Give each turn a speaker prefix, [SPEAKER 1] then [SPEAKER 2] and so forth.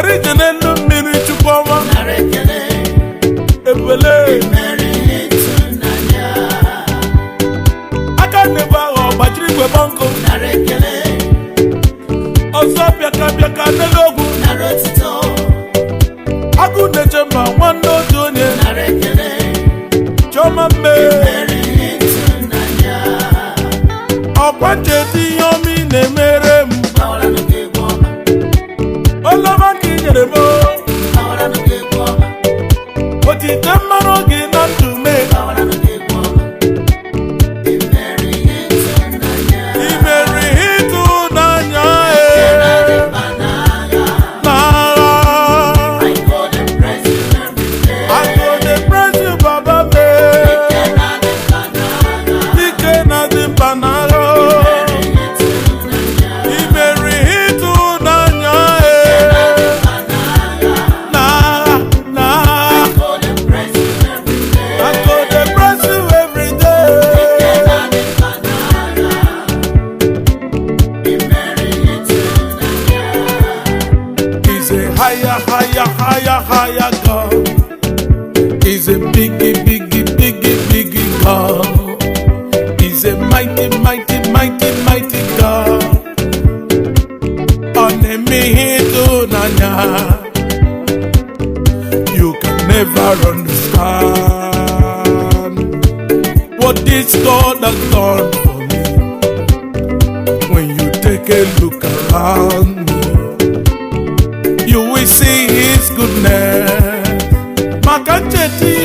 [SPEAKER 1] Original mmiri chukwoma ebele aka nebe ahụ gbajiri igwe banko ọzọ bịaka n'elogwu agụ na-eche mba nwanne otu onye chọma mme ọkwa ncheta ihe ọma ị na-emere m olọma ka ị nyere m otite mmanụ gị na ndụ me imeri ịtụnanya Dike na Dimkpa n'agha imeri ịtụnanya I go dey praise you every day. He's a higher God. He's a biggie God. He's a mighty God. You can never understand what this God has done for me. When you take a look around me, you will see His goodness. Makancheti